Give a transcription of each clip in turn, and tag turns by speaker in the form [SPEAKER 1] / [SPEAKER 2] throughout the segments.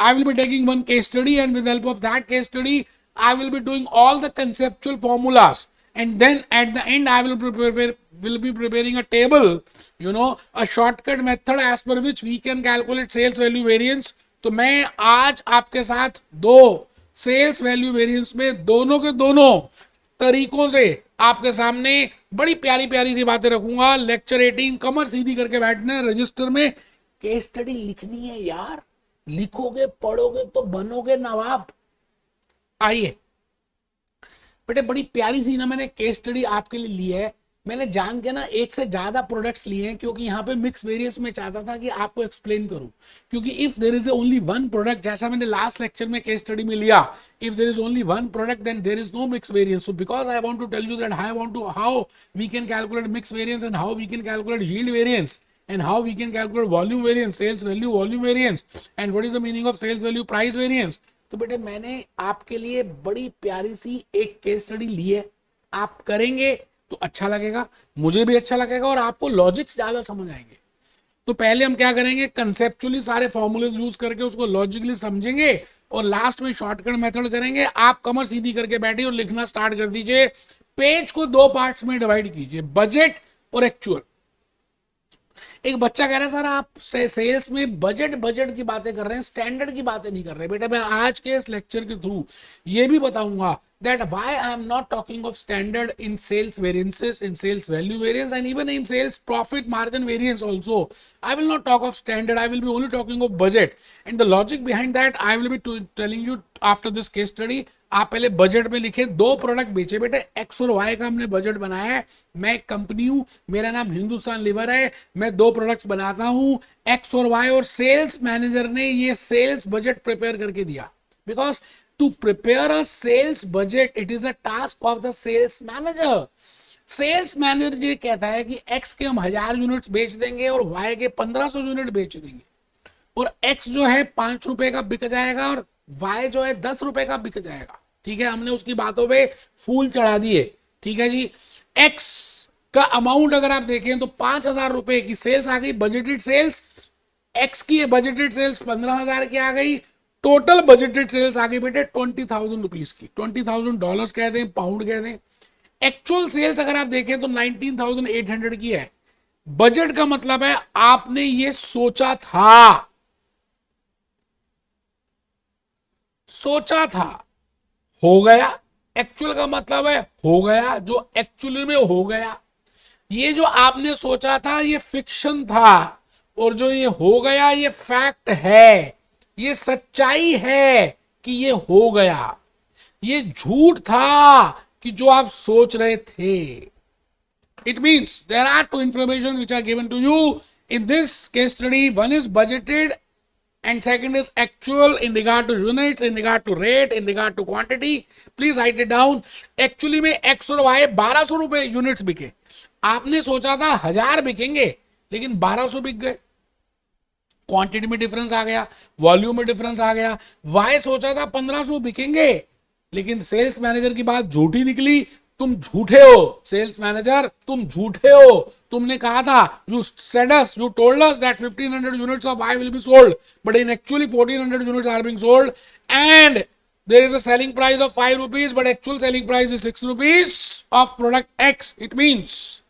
[SPEAKER 1] I will be taking one case study, and with the help of that case study, I will be doing all the conceptual formulas, and then at the end I will be preparing a table, a shortcut method as per which we can calculate sales value variance. तो मैं आज आपके साथ दो sales value variance में दोनों के दोनों तरीकों से आपके सामने बड़ी प्यारी प्यारी सी बातें रखूंगा। लेक्चर 18 कमर सीधी करके बैठना है, रजिस्टर में केस स्टडी लिखनी है यार, लिखोगे पढ़ोगे तो बनोगे नवाब। आइए बेटे, बड़ी प्यारी सी ना मैंने केस स्टडी आपके लिए ली है। मैंने जान के ना एक से ज्यादा प्रोडक्ट्स लिए हैं, क्योंकि यहाँ पे मिक्स वेरिएंस में चाहता था कि आपको एक्सप्लेन करूं, क्योंकि if there is only one product, जैसा मैंने लास्ट लेक्चर में केस स्टडी में लिया, if there is only one product then there is no mix variance. So because I want to tell you that how we can calculate mix variance and how we can calculate yield variance and how we can calculate volume variance, sales value volume variance, and what is the meaning of sales value price variance. तो बेटे मैंने आपके लिए बड़ी प्यारी सी एक case study ली है, आप करेंगे तो अच्छा लगेगा, मुझे भी अच्छा लगेगा और आपको लॉजिक्स ज्यादा समझ आएंगे। तो पहले हम क्या करेंगे, कंसेप्चुअली सारे फॉर्मूलेज यूज करके उसको लॉजिकली समझेंगे और लास्ट में शॉर्टकट मेथड करेंगे। आप कमर सीधी करके बैठिए और लिखना स्टार्ट कर दीजिए। पेज को दो पार्ट्स में डिवाइड कीजिए, बजट और एक्चुअल। एक बच्चा कह रहा है सर आप सेल्स में बजट की बातें कर रहे हैं, स्टैंडर्ड की बातें नहीं कर रहे। बेटा मैं आज के इस लेक्चर के थ्रू ये भी बताऊंगा that why I am not talking of standard in sales variances, in sales value variance, and even in sales profit margin variance also. I will not talk of standard, I will be only talking of budget. And the logic behind that I will be telling you after this case study. आप पहले budget में लिखे, दो product बेचे बेटे, x और Y का हमने बजट बनाया है। मैं एक कंपनी हूं, मेरा नाम हिंदुस्तान लीवर है, मैं दो प्रोडक्ट्स बनाता हूं, एक्स और वाई, और सेल्स मैनेजर ने ये सेल्स बजट प्रिपेयर करके दिया। Because to prepare a sales budget, it is a task of the sales manager. Sales manager ये कहता है कि एक्स के हम 1000 यूनिट्स बेच देंगे और वाई के 1500 यूनिट बेच देंगे, और एक्स जो है 5 रुपए का बिक जाएगा और वाई जो है 10 रुपए का बिक जाएगा। ठीक है, हमने उसकी बातों पे फूल चढ़ा दिए। ठीक है जी, एक्स का अमाउंट अगर आप देखें तो 5000 रुपए की सेल्स आ गई, बजटेड सेल्स। एक्स की बजटेड सेल्स 15000 की आ गई, टोटल बजटेड सेल्स आ गई बेटे 20,000 रुपीज की, $20,000 कह दें, पाउंड कह दें। एक्चुअल सेल्स अगर आप देखें तो 19,800 की है। बजट का मतलब है आपने ये सोचा था, हो गया। एक्चुअल का मतलब है हो गया, जो एक्चुअली में हो गया। ये जो आपने सोचा था ये फिक्शन था, और जो ये हो गया ये फैक्ट है, ये सच्चाई है कि ये हो गया। ये झूठ था कि जो आप सोच रहे थे। It means there are two information which are given to you in this case study. One is budgeted and second is actual in regard to units, in regard to rate, in regard to quantity. Please write it down. Actually में x और y 1200 रुपए units बिके। आपने सोचा था 1000 बिकेंगे लेकिन 1200 बिक गए। क्वांटिटी में डिफरेंस आ गया, वॉल्यूम में डिफरेंस आ गया। y सोचा था 1500 बिकेंगे लेकिन सेल्स मैनेजर की बात झूठी निकली। तुम झूठे हो सेल्स मैनेजर, तुम झूठे हो। तुमने कहा था, you said us, you told us that 1500 units of Y will be sold, but in actually 1400 units are being sold, and there is a selling price of 5 rupees, but actual selling price is 6 rupees of product X. It means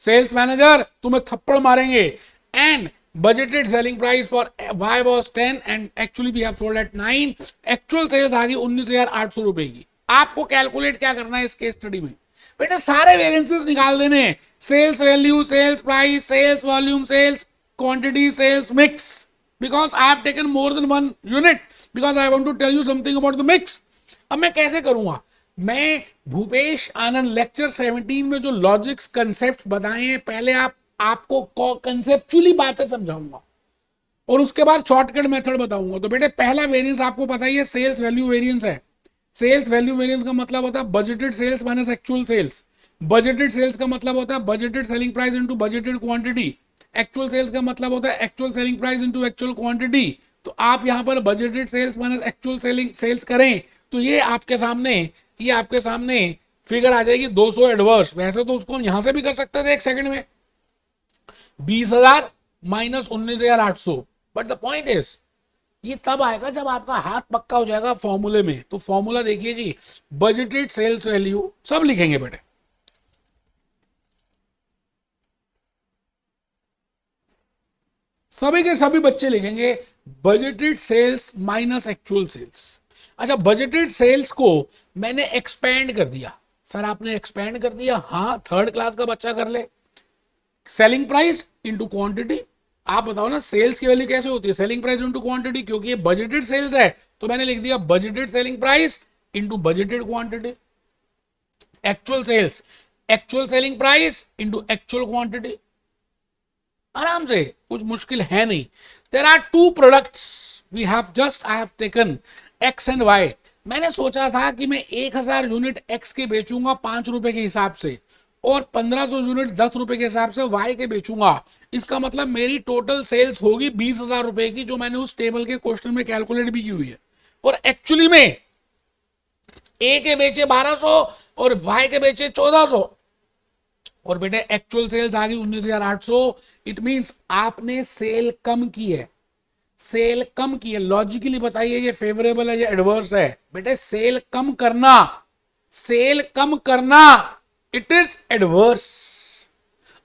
[SPEAKER 1] sales manager तुम्हें थप्पड़ मारेंगे। And budgeted selling price for Y was 10 and actually we have sold at 9. Actual sales आ गई 19,800 रुपए की। आपको calculate क्या करना है इस केस स्टडी में बेटा, सारे वेरिएंसेस निकाल देने, sales value, sales price, sales volume, sales quantity, sales mix, because I have taken more than one unit, because I want to tell you something about the mix. अब मैं कैसे करूंगा, मैं भूपेश आनंद लेक्चर 17 में जो लॉजिक्स कंसेप्ट बताए हैं, पहले आपको कंसेप्चुअली बातें समझाऊंगा और उसके बाद शॉर्टकट मेथड बताऊंगा। तो बेटे पहला वेरिएंस आपको पता ही है, सेल्स वैल्यू वेरिएंस है। सेल्स वैल्यू वेरिएंस का मतलब होता है budgeted sales minus actual sales. Budgeted sales का मतलब होता है budgeted selling price into budgeted quantity. Actual sales का मतलब होता है actual selling price into actual quantity. तो आप यहां पर budgeted sales minus actual selling sales करें तो ये आपके सामने फिगर आ जाएगी 200 एडवर्स। वैसे तो उसको हम यहां से भी कर सकते थे एक सेकंड में, 20,000 minus 19,800, but the point is ये तब आएगा जब आपका हाथ पक्का हो जाएगा फॉर्मूले में। तो फॉर्मूला देखिए जी, बजटेड सेल्स वैल्यू, सब लिखेंगे बेटे, सभी के सभी बच्चे लिखेंगे budgeted sales minus actual sales. अच्छा, बजटेड सेल्स को मैंने एक्सपेंड कर दिया। सर आपने एक्सपेंड कर दिया? हाँ, थर्ड क्लास का बच्चा कर ले। Selling price into quantity. आप बताओ ना, सेल्स की वैल्यू कैसे होती है? सेलिंग प्राइस इंटू क्वांटिटी, क्योंकि ये बजटेड सेल्स है तो मैंने लिख दिया budgeted selling price into budgeted quantity. Actual sales, actual selling price into actual quantity. आराम से, कुछ मुश्किल है नहीं। There are two products we have just I have taken X and Y. मैंने सोचा था कि मैं 1000 यूनिट एक्स के बेचूंगा 5 रुपए के हिसाब से और 1500 यूनिट 10 रुपए के हिसाब से वाई के बेचूंगा। इसका मतलब मेरी टोटल सेल्स होगी 20,000 रुपए की, जो मैंने उस टेबल के क्वेश्चन में कैलकुलेट भी की हुई है। और एक्चुअली में ए के बेचे 1200 और वाई के बेचे 1400 और बेटे एक्चुअल सेल्स आ गई 19,800। इट मींस आपने सेल कम की है, सेल कम की है। लॉजिकली बताइए ये फेवरेबल है या एडवर्स है? बेटे सेल कम करना, सेल कम करना, इट इज एडवर्स।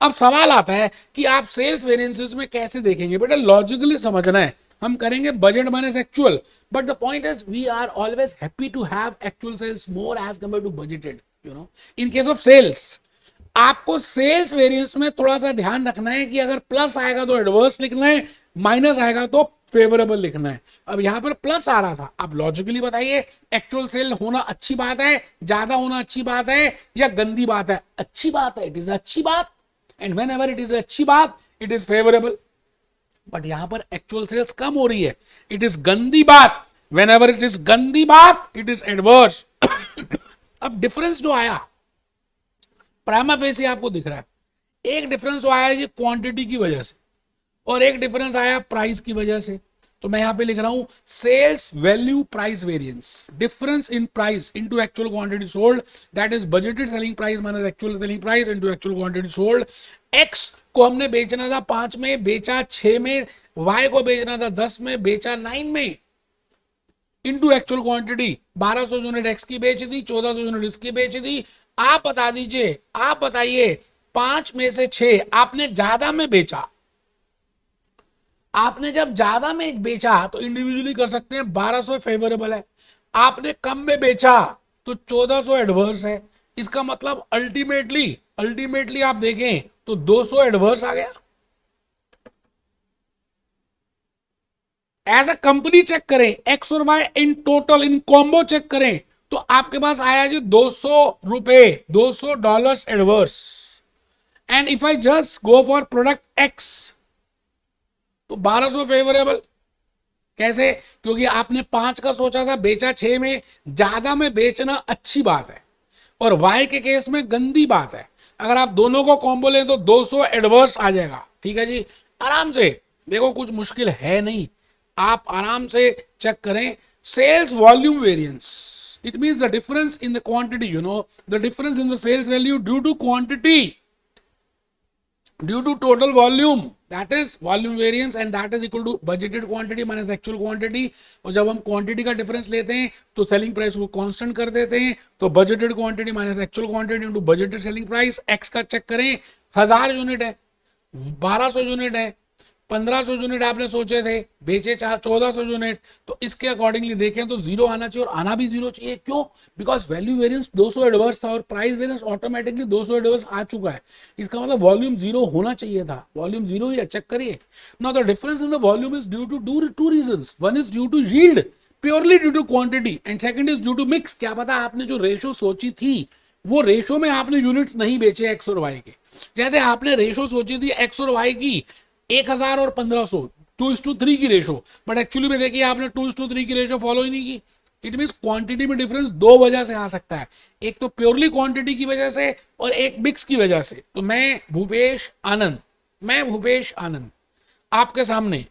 [SPEAKER 1] अब सवाल आता है कि आप सेल्स वेरिएंसेस में कैसे देखेंगे? बेटा लॉजिकली समझना है। हम करेंगे budget minus actual, but the point is we are always happy to have actual sales more as compare to budgeted, you know. In case of sales आपको सेल्स वेरिएंस में थोड़ा सा ध्यान रखना है कि अगर प्लस आएगा तो एडवर्स लिखना है, माइनस आएगा तो फेवरेबल लिखना है। अब यहां पर प्लस आ रहा था, अब लॉजिकली बताइए एक्चुअल सेल होना अच्छी बात है, ज्यादा होना अच्छी बात है या गंदी बात है? अच्छी बात है, इट इज अच्छी बात। And when ever it is अच्छी बात, इट इज फेवरेबल। बट यहां पर एक्चुअल सेल्स कम हो रही है, इट इज गंदी बात। वेन एवर इट इज गंदी बात, इट इज एडवर्स। अब डिफरेंस जो आया प्राइमा फेसी आपको दिख रहा है, एक डिफरेंस आया है क्वांटिटी की वजह से और एक डिफरेंस आया प्राइस की वजह से। तो मैं यहां पे लिख रहा हूं sales value price variance, difference in price into actual quantity sold, that is budgeted selling price minus actual selling price into actual quantity sold. X को हमने बेचना था 5 में, बेचा 6 में, वाई को बेचना था 10 में, बेचा 9 में, into actual quantity 1200 unit x की बेच दी, 1400 यूनिट इसकी बेच दी। आप बता दीजिए, आप बताइए 5 में से 6 आपने ज्यादा में बेचा। आपने जब ज्यादा में बेचा तो इंडिविजुअली कर सकते हैं, 1200 फेवरेबल है। आपने कम में बेचा तो 1400 एडवर्स है। इसका मतलब अल्टीमेटली आप देखें तो 200 एडवर्स आ गया। एज अ कंपनी चेक करें, एक्स और Y in total in combo check करें तो आपके पास आया जी 200 रुपए, $200 adverse. And if I just go for product X तो 1200 फेवरेबल। कैसे? क्योंकि आपने 5 का सोचा था, बेचा 6 में। ज्यादा में बेचना अच्छी बात है और वाई के केस में गंदी बात है। अगर आप दोनों को कॉम्बो लें तो 200 एडवर्स आ जाएगा। ठीक है जी, आराम से देखो, कुछ मुश्किल है नहीं, आप आराम से चेक करें। Sales volume variance, it means the difference in the quantity, you know, the difference in the sales value due to quantity due to total volume, that is volume variance and that is equal to budgeted quantity minus actual quantity. और जब हम quantity का difference लेते हैं तो selling price को constant कर देते हैं, तो budgeted quantity minus actual quantity into budgeted selling price. X का चेक करें, 1000 यूनिट है, 1200 यूनिट है, 1500 यूनिट आपने सोचे थे, बेचे 1400 यूनिट, तो इसके अकॉर्डिंगली देखें तो जीरो आना चाहिए और आना भी जीरो चाहिए। क्यों? बिकॉज वैल्यू वेरिएंस 200 एडवर्स था और प्राइस वेरिएंस ऑटोमेटिकली 200 एडवर्स आ चुका है। इसका मतलब वॉल्यूम जीरो होना चाहिए था, वॉल्यूम जीरो ही है, चेक करिए। Now the difference in the volume is due to two reasons, one is due to yield purely due to quantity and second is due to mix. क्या पता आपने जो ratio सोची थी वो रेशो में आपने यूनिट्स नहीं बेचे एक्स और वाई के। जैसे आपने रेशो सोची थी एक्स और वाई की 1000 और 1500 2:3 की रेशो, बट एक्चुअली में देखिए आपने 2:3 की रेशो फॉलो ही नहीं की। इट मींस क्वांटिटी में डिफरेंस दो वजह से आ सकता है, एक तो प्योरली क्वांटिटी की वजह से और एक मिक्स की वजह से। तो मैं भूपेश आनंद आपके सामने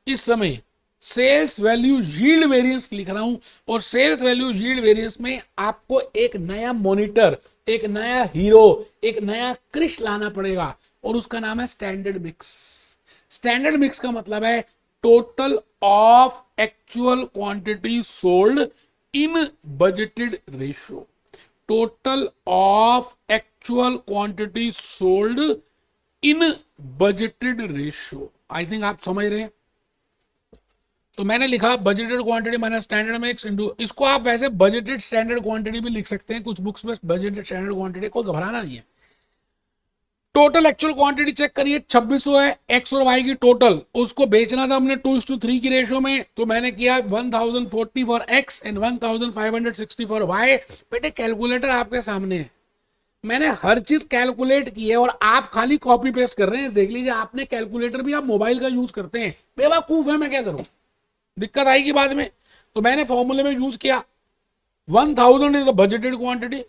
[SPEAKER 1] इस समय सेल्स वैल्यू यील्ड वेरिएंस लिख रहा हूं और सेल्स वैल्यू यील्ड वेरिएंस में आपको एक नया मॉनिटर, एक नया हीरो, एक नया क्रिश लाना पड़ेगा और उसका नाम है स्टैंडर्ड मिक्स। स्टैंडर्ड मिक्स का मतलब है total of actual quantity sold in budgeted ratio. Total of actual quantity sold in budgeted ratio. I think आप समझ रहे हैं. तो मैंने लिखा budgeted quantity minus standard mix into, इसको आप वैसे बजटेड स्टैंडर्ड क्वांटिटी भी लिख सकते हैं, कुछ बुक्स में बजटेड स्टैंडर्ड क्वांटिटी, कोई घबराना नहीं है. टोटल एक्चुअल क्वांटिटी चेक करिए, 2600 है, एक्स और वाई की टोटल, उसको बेचना था हमने 2:3 की रेशो में, तो मैंने किया 1040 for X and 1560 for Y. बेटे कैलकुलेटर आपके सामने है, मैंने हर चीज कैलकुलेट की है और आप खाली कॉपी पेस्ट कर रहे हैं. देख लीजिए, आपने कैलकुलेटर भी आप मोबाइल का यूज करते हैं, बेवकूफ है, मैं क्या करूं, दिक्कत आएगी बाद में. तो मैंने फॉर्मूले में यूज किया 1000 is a budgeted quantity.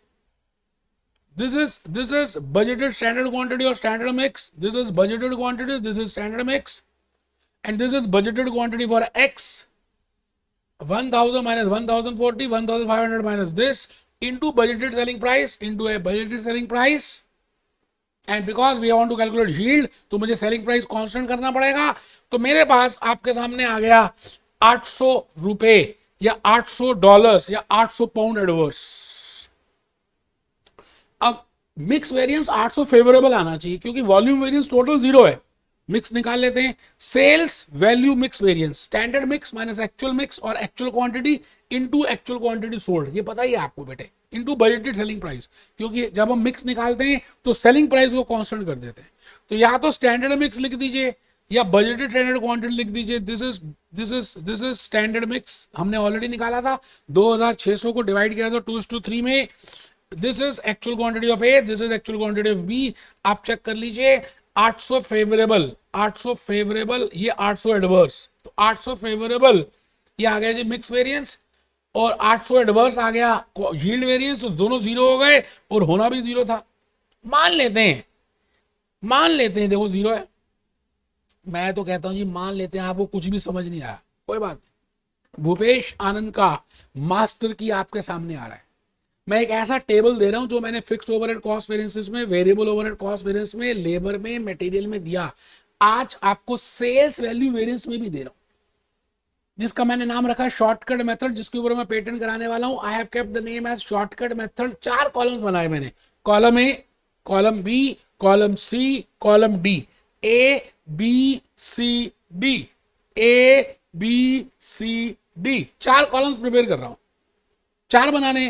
[SPEAKER 1] This is budgeted standard quantity or standard mix. This is budgeted quantity. This is standard mix, and this is budgeted quantity for X. 1000 minus 1040, 1500 minus this into budgeted selling price into a budgeted selling price. And because we want to calculate yield, तो मुझे selling price constant करना पड़ेगा. तो मेरे पास आपके सामने आ गया 800 रुपए या $800 या 800 पाउंड एडवर्स. अब मिक्स वेरिएंस 800 फेवरेबल आना चाहिए क्योंकि वॉल्यूम वेरिएंस टोटल 0 है. मिक्स निकाल लेते हैं. Sales value mix variance, standard mix minus actual mix और actual quantity into actual quantity sold. ये पता ही है आपको बेटे, इनटू बजटेड सेलिंग प्राइस, क्योंकि जब हम मिक्स निकालते हैं तो सेलिंग प्राइस को कांस्टेंट कर देते हैं. तो या तो स्टैंडर्ड मिक्स लिख दीजिए या बजटेड स्टैंडर्ड क्वांटिटी लिख दीजिए. दिस इज स्टैंडर्ड मिक्स, हमने ऑलरेडी निकाला था. 2600 को डिवाइड किया था 2:3 में. This is actual quantity of A, this is actual quantity of B. आप चेक कर लीजिए, 800 फेवरेबल, 800 फेवरेबल, ये 800 एडवर्स. तो 800 फेवरेबल ये आ गया जी मिक्स वेरिएंस और 800 एडवर्स आ गया यील्ड वेरिएंस. तो दोनों 0 हो गए और होना भी 0 था. मान लेते हैं, देखो 0 है. मैं तो कहता हूं जी मान लेते हैं, आपको कुछ भी समझ नहीं आया, कोई बात नहीं. भूपेश आनंद का मास्टर की आपके सामने आ रहा है. मैं एक ऐसा टेबल दे रहा हूं जो मैंने फिक्स्ड ओवरहेड कॉस्ट वेरिएंसेस में, वेरिएबल ओवरहेड कॉस्ट वेरिएंस में, लेबर में, मटेरियल में दिया. आज आपको सेल्स वैल्यू वेरिएंस में भी दे रहा हूं, जिसका मैंने नाम रखा शॉर्टकट मेथड, जिसके ऊपर मैं पेटेंट कराने वाला हूं. I have kept the name as shortcut method. 4 columns बनाए मैंने, column A, column B, column C, column D. A B C D, A B C D, 4 columns prepare कर रहा हूं. 4 बनाने,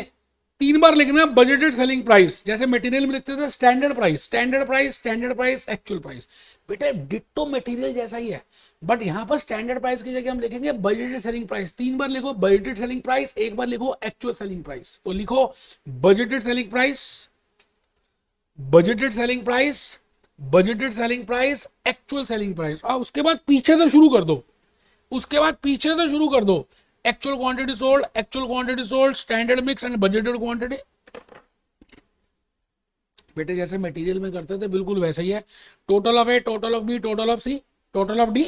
[SPEAKER 1] 3 बार लिखना बजटेड सेलिंग प्राइस. जैसे मटेरियल में लिखते थे standard price, standard price, standard price, actual price. बेटे डिट्टो मटेरियल जैसा ही है, बट यहां पर स्टैंडर्ड प्राइस की जगह हम लिखेंगे बजटेड सेलिंग प्राइस. 3 बार लिखो बजटेड सेलिंग प्राइस, 1 बार लिखो एक्चुअल सेलिंग प्राइस. तो लिखो budgeted selling price, budgeted selling price, budgeted selling price, actual selling price. और उसके बाद पीछे से शुरू कर दो, actual quantity sold, standard mix and budgeted quantity. बेटे जैसे मटेरियल में करते थे बिल्कुल वैसे ही है. Total of A, total of B, total of C, total of D.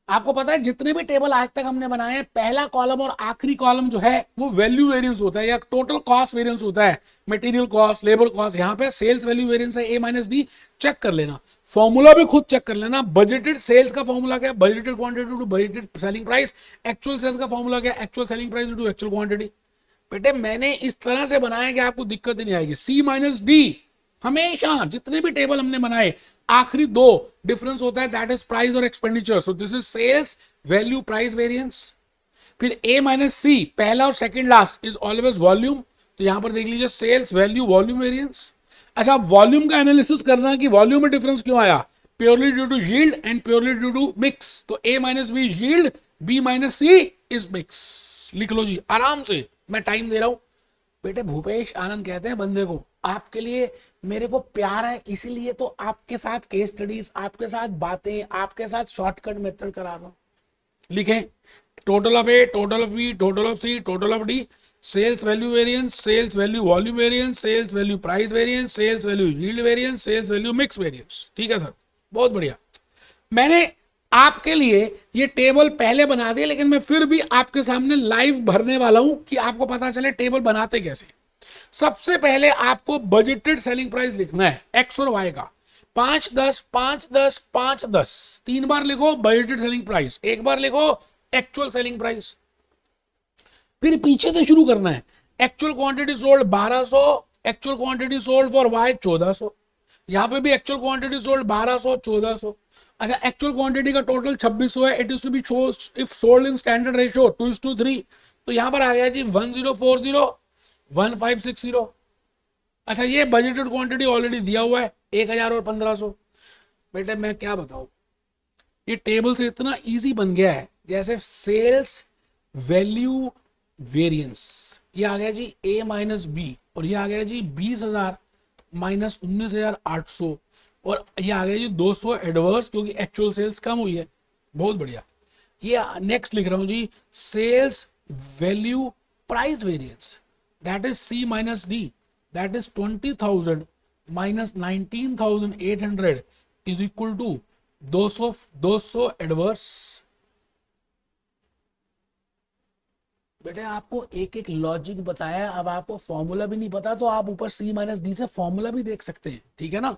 [SPEAKER 1] आपको पता है जितने भी टेबल आज तक हमने बनाए हैं, पहला कॉलम और आखिरी कॉलम जो है वो वैल्यू वेरिएंस होता है या टोटल कॉस्ट वेरिएंस होता है. मटेरियल कॉस्ट, लेबर कॉस्ट, यहाँ पे सेल्स वैल्यू वेरिएंस है ए माइनस डी. चेक कर लेना, फॉर्मूला भी खुद चेक कर लेना. बजटेड सेल्स का फॉर्मूला क्या है, budgeted quantity to budgeted selling price. Actual sales का फॉर्मूला क्या है, actual selling price to actual quantity. बेटे मैंने इस तरह से बनाया कि आपको दिक्कत ही नहीं आएगी. सी माइनस डी, हमेशा जितने भी टेबल हमने बनाए आखिरी 2 डिफरेंस होता है, दैट इज प्राइस और expenditure. So this is sales value price variance. फिर ए माइनस सी, पहला और second last is always volume. तो यहां पर देख लीजिए सेल्स वैल्यू वॉल्यूम वेरिएंस. अच्छा, वॉल्यूम का एनालिसिस करना कि वॉल्यूम में डिफरेंस क्यों आया, purely due to yield and purely due to mix. तो A minus B yield, B minus C is mix. लिख लो जी आराम से, मैं टाइम दे रहा हूं. बेटे भूपेश आनंद कहते हैं बंदे को, आपके लिए मेरे को प्यार है, इसीलिए तो आपके साथ केस स्टडीज, आपके साथ बातें, आपके साथ शॉर्टकट मेथड करा दो. लिखें total of A, total of B, total of C, total of D, sales value variance, sales value volume variance, sales value price variance, sales value yield variance, sales value mix variance. ठीक है sir, बहुत बढ़िया. मैंने आपके लिए ये table पहले बना दिए, लेकिन मैं फिर भी आपके सामने लाइव भरने वाला हूं कि आपको पता चले टेबल बनाते कैसे. सबसे पहले आपको बजटेड सेलिंग प्राइस लिखना है एक्स और वाई का. 5 10 5 10 5 10 3 बार लिखो बजटेड सेलिंग प्राइस, एक बार लिखो एक्चुअल सेलिंग प्राइस, फिर पीछे से शुरू करना है। Actual quantity sold 1200, actual quantity sold for Y 1400, यहां पे भी एक्चुअल क्वांटिटी सोल्ड 1200 1400। अच्छा, एक्चुअल क्वांटिटी का टोटल 2600 है। It is to be if sold in standard ratio 2:3, तो यहां पर आ गया जी 1040 1560। अच्छा, ये बजटेड क्वांटिटी ऑलरेडी दिया हुआ है 1000 और 1500। बेटे मैं क्या बताऊं, ये टेबल से इतना इजी बन गया है, जैसे सेल्स वैल्यू वेरिएंस, ये आ गया जी ए माइनस बी, और ये आ गया जी 20,000 माइनस 19,800, और ये आ गया जी 200 एडवर्स, क्योंकि एक्चुअल सेल्स कम हुई है। बहुत बढ़िया। ये नेक्स्ट लिख रहा हूं जी, sales value price variance, that is C minus D, that is 20,000 minus 19,800 is equal to 200 adverse. बेटे आपको एक एक लॉजिक बताया, अब आपको फॉर्मूला भी नहीं पता तो आप ऊपर सी माइनस डी से फॉर्मूला भी देख सकते हैं, ठीक है ना।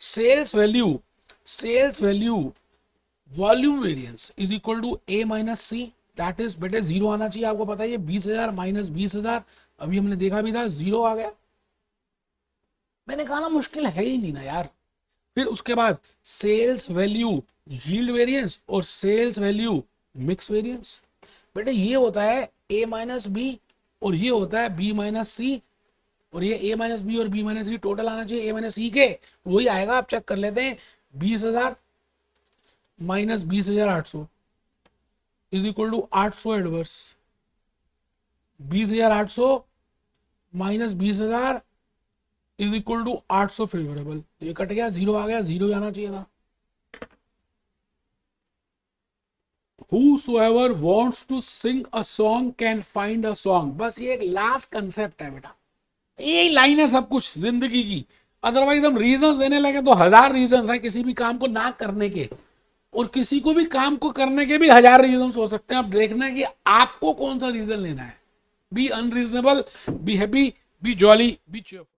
[SPEAKER 1] Sales value volume variance is equal to A minus C, that is बेटे जीरो आना चाहिए, आपको पता है ये 20,000 माइनस 20,000, अभी हमने देखा भी था जीरो आ गया। मैंने कहा ना मुश्किल है ही नहीं ना यार। फिर उसके बाद सेल्स वैल्यू यील्ड वेरिएंस और सेल्स वैल्यू मिक्स वेरिएंस, बेटे ये होता है ए माइनस बी और ये होता है बी माइनस सी, और ये ए माइनस बी और बी माइनस सी टोटल आना चाहिए ए माइनस सी के, वही आएगा। आप चेक कर लेते हैं, 20,000 minus 20,800 is equal to 800 adverse, 20,800 minus 20,000 is equal to 800 favourable. ये कट गया, जीरो आ गया, जीरो आना चाहिए था। Whosoever wants to sing a song can find a song, बस ये एक लास्ट कंसेप्ट है बेटा, यही लाइन है सब कुछ जिंदगी की। अदरवाइज हम रीजंस देने लगे तो 1000 रीजंस हैं किसी भी काम को ना करने के, और किसी को भी काम को करने के भी 1000 रीजंस हो सकते हैं। अब देखना है कि आपको कौन सा रीजन लेना है। Be unreasonable, be happy, be jolly, be cheerful.